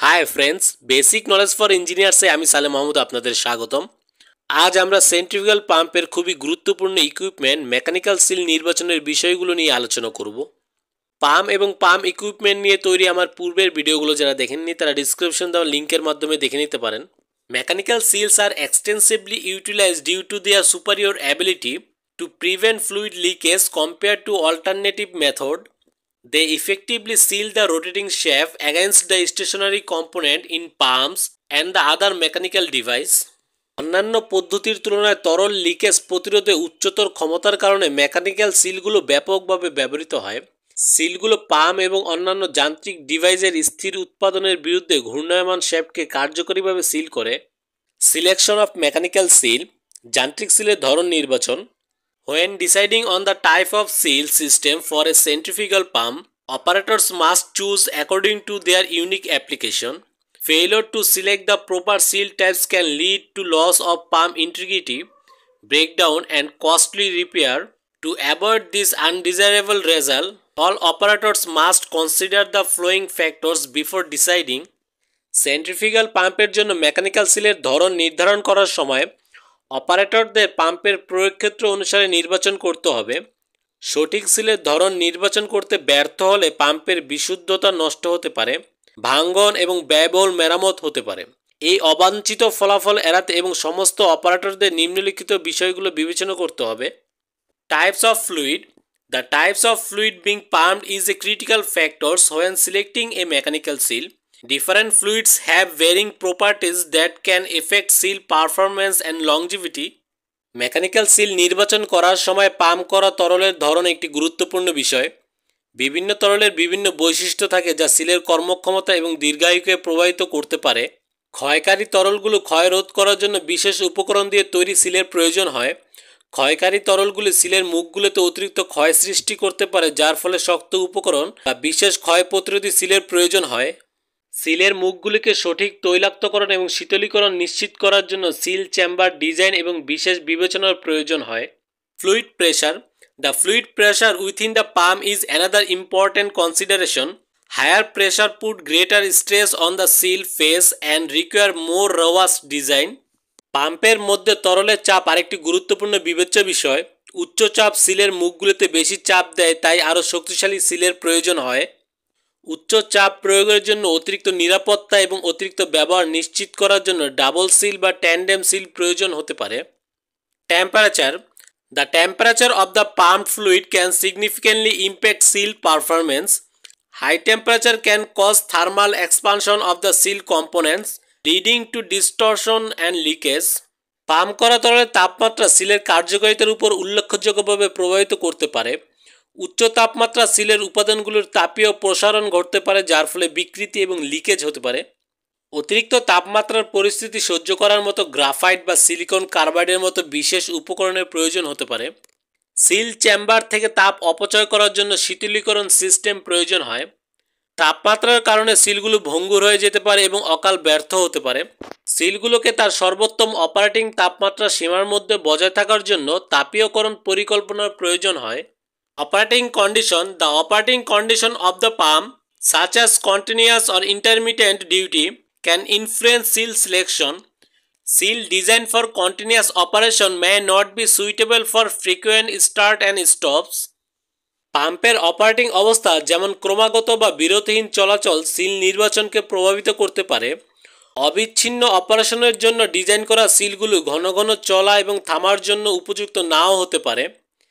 High friends, basic knowledge for ইঞ্জিনিয়ার্সে আমি সালেম মাহমুদ আপনাদের স্বাগতম। আজ আমরা সেন্ট্রিফিউগাল পাম্পের খুবই গুরুত্বপূর্ণ ইকুইপমেন্ট মেকানিক্যাল সিল নির্বাচনের বিষয়গুলো নিয়ে আলোচনা করব। পাম্প এবং পাম্প ইকুইপমেন্ট নিয়ে তৈরি আমার পূর্বের ভিডিওগুলো যারা দেখেননি তারা ডিসক্রিপশন দেওয়া লিঙ্কের মাধ্যমে দেখে নিতে পারেন। Mechanical seals are extensively utilized due to their superior ability to prevent fluid leakage compare to alternative method. They effectively seal the rotating shaft against the stationary component in pumps and the other mechanical device. অন্যান্য পদ্ধতির তুলনায় তরল leakage প্রতিরোধে উচ্চতর ক্ষমতার কারণে mechanical সিলগুলো ব্যাপকভাবে ব্যবহৃত হয়। সিলগুলো পাম্প এবং অন্যান্য যান্ত্রিক ডিভাইসের স্থির উৎপাদনের বিরুদ্ধে ঘূর্ণায়মান শ্যাফটকে কার্যকরীভাবে সিল করে। সিলেকশন অফ মেকানিক্যাল সিল, যান্ত্রিক সিলের ধরন নির্বাচন। When deciding on the type of seal system for a centrifugal pump, operators must choose according to their unique application. Failure to select the proper seal types can lead to loss of pump integrity, breakdown, and costly repair. To avoid this undesirable result, all operators must consider the following factors before deciding. Centrifugal পাম্পের জন্য mechanical সিলের ধরন নির্ধারণ করার সময় অপারেটরদের পাম্পের প্রয়োগক্ষেত্র অনুসারে নির্বাচন করতে হবে। সঠিক সিলের ধরন নির্বাচন করতে ব্যর্থ হলে পাম্পের বিশুদ্ধতা নষ্ট হতে পারে, ভাঙ্গন এবং ব্যয়বহুল মেরামত হতে পারে। এই অবাঞ্ছিত ফলাফল এড়াতে এবং সমস্ত অপারেটরদের নিম্নলিখিত বিষয়গুলো বিবেচনা করতে হবে। Types of fluid, the types of fluid being pumped is a critical factors when selecting A mechanical seal. Different fluids have varying properties that can affect seal performance and longevity. Mechanical seal নির্বাচন করার সময় pump করা তরলের ধরন একটি গুরুত্বপূর্ণ বিষয়। বিভিন্ন তরলের বিভিন্ন বৈশিষ্ট্য থাকে যা সিলের কর্মক্ষমতা এবং দীর্ঘায়ুকে প্রভাবিত করতে পারে। ক্ষয়কারী তরলগুলো ক্ষয় রোধ করার জন্য বিশেষ উপকরণ দিয়ে তৈরি সিলের প্রয়োজন হয়। ক্ষয়কারী তরলগুলি সিলের মুখগুলোতে অতিরিক্ত ক্ষয় সৃষ্টি করতে পারে, যার ফলে শক্ত উপকরণ বা বিশেষ ক্ষয় প্রতিরোধী সিলের প্রয়োজন হয়। সিলের মুখগুলিকে সঠিক তৈলাক্তকরণ এবং শীতলীকরণ নিশ্চিত করার জন্য সিল চেম্বার ডিজাইন এবং বিশেষ বিবেচনার প্রয়োজন হয়। Fluid pressure, the fluid pressure within the pump is another important consideration. Higher pressure put greater stress on the seal face and require more robust design. পাম্পের মধ্যে তরলের চাপ আরেকটি গুরুত্বপূর্ণ বিবেচ্য বিষয়। উচ্চ চাপ সিলের মুখগুলিতে বেশি চাপ দেয়, তাই আরও শক্তিশালী সিলের প্রয়োজন হয়। উচ্চ চাপ প্রয়োগের জন্য অতিরিক্ত নিরাপত্তা এবং অতিরিক্ত ব্যবহার নিশ্চিত করার জন্য ডাবল সিল বা ট্যান্ডেম সিল প্রয়োজন হতে পারে। Temperature, the temperature of the pump fluid can significantly impact seal performance. High temperature can cause thermal expansion of the seal components leading to distortion and leakage. Pump করা তরলের তাপমাত্রা সিলের কার্যকারিতার উপর উল্লেখযোগ্যভাবে প্রভাবিত করতে পারে। উচ্চ তাপমাত্রা সিলের উপাদানগুলোর তাপীয় প্রসারণ ঘটতে পারে, যার ফলে বিকৃতি এবং লিকেজ হতে পারে। অতিরিক্ত তাপমাত্রার পরিস্থিতি সহ্য করার মতো গ্রাফাইট বা সিলিকন কার্বাইডের মতো বিশেষ উপকরণের প্রয়োজন হতে পারে। সিল চেম্বার থেকে তাপ অপচয় করার জন্য শীতলীকরণ সিস্টেম প্রয়োজন হয়। তাপমাত্রার কারণে সিলগুলো ভঙ্গুর হয়ে যেতে পারে এবং অকাল ব্যর্থ হতে পারে। সিলগুলোকে তার সর্বোত্তম অপারেটিং তাপমাত্রা সীমার মধ্যে বজায় থাকার জন্য তাপীয়করণ পরিকল্পনার প্রয়োজন হয়। Operating condition, the operating condition of the pump, such as continuous or intermittent duty, can influence seal selection. Seal designed for continuous operation may not be suitable for frequent start and stops. পাম্পের operating অবস্থা যেমন ক্রমাগত বা বিরতিহীন চলাচল seal নির্বাচনকে প্রভাবিত করতে পারে। অবিচ্ছিন্ন অপারেশনের জন্য ডিজাইন করা সিলগুলো ঘন ঘন চলা এবং থামার জন্য উপযুক্ত নাও হতে পারে।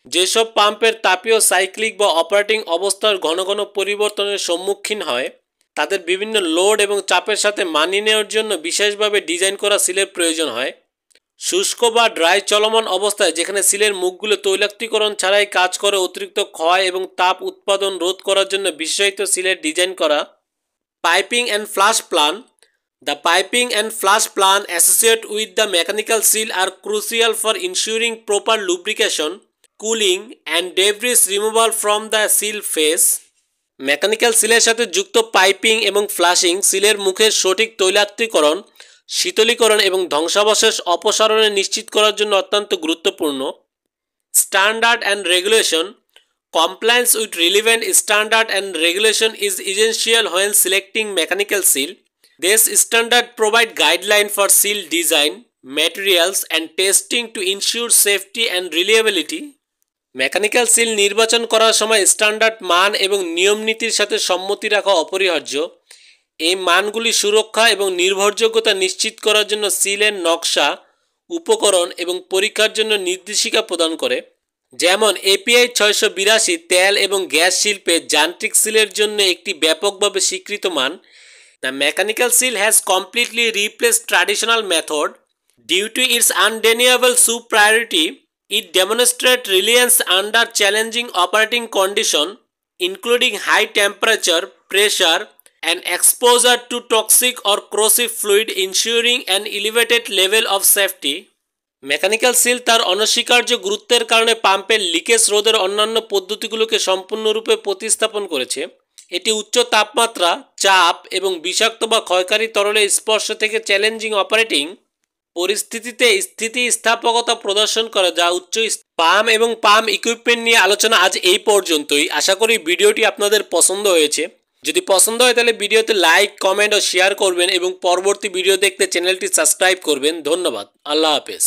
যেসব পাম্পের তাপীয় সাইক্লিক বা অপারেটিং অবস্থার ঘন ঘন পরিবর্তনের সম্মুখীন হয় তাদের বিভিন্ন লোড এবং চাপের সাথে মানিয়ে নেওয়ার জন্য বিশেষভাবে ডিজাইন করা সিলের প্রয়োজন হয়। শুষ্ক বা ড্রাই চলমান অবস্থায় যেখানে সিলের মুখগুলো তৈলাক্তীকরণ ছাড়াই কাজ করে অতিরিক্ত ক্ষয় এবং তাপ উৎপাদন রোধ করার জন্য বিশেষায়িত সিলের ডিজাইন করা। Piping and flush plan, the piping and flush plan associate with the mechanical seal are crucial for ensuring proper lubrication, cooling and debris removal from the seal face. Mechanical সিলের সাথে যুক্ত পাইপিং এবং flushing সিলের মুখের সঠিক তৈলাক্তীকরণ, শীতলীকরণ এবং ধ্বংসাবশেষ অপসারণে নিশ্চিত করার জন্য অত্যন্ত গুরুত্বপূর্ণ। Standard and regulation, compliance with relevant standard and regulation is essential when selecting mechanical seal. This standard provide guideline for seal design, materials and testing to ensure safety and reliability. Mechanical seal নির্বাচন করার সময় standard মান এবং নিয়ম নীতির সাথে সম্মতি রাখা অপরিহার্য। এই মানগুলি সুরক্ষা এবং নির্ভরযোগ্যতা নিশ্চিত করার জন্য সিলের নকশা, উপকরণ এবং পরীক্ষার জন্য নির্দেশিকা প্রদান করে। যেমন এপিআই 682 তেল এবং গ্যাস শিল্পে যান্ত্রিক সিলের জন্য একটি ব্যাপকভাবে স্বীকৃত মান। The mechanical seal has completely replaced traditional method due to its undeniable superiority. It demonstrates resilience under challenging operating conditions, including high temperature, pressure, and exposure to toxic or corrosive fluid, ensuring an elevated level of safety. Mechanical seal তার অনস্বীকার্য গুরুত্বের কারণে পাম্পের leakage রোধের অন্যান্য পদ্ধতিগুলোকে সম্পূর্ণরূপে প্রতিস্থাপন করেছে। এটি উচ্চ তাপমাত্রা, চাপ এবং বিষাক্ত বা ক্ষয়কারী তরলের স্পর্শ থেকে চ্যালেঞ্জিং অপারেটিং পরিস্থিতিতে স্থিতিস্থাপকতা প্রদর্শন করে, যা উচ্চ পাম্প এবং পাম্প ইকুইপমেন্ট নিয়ে আলোচনা আজ এই পর্যন্তই। আশা করি ভিডিওটি আপনাদের পছন্দ হয়েছে। যদি পছন্দ হয় তাহলে ভিডিওতে লাইক, কমেন্ট ও শেয়ার করবেন এবং পরবর্তী ভিডিও দেখতে চ্যানেলটি সাবস্ক্রাইব করবেন। ধন্যবাদ। আল্লাহ হাফেজ।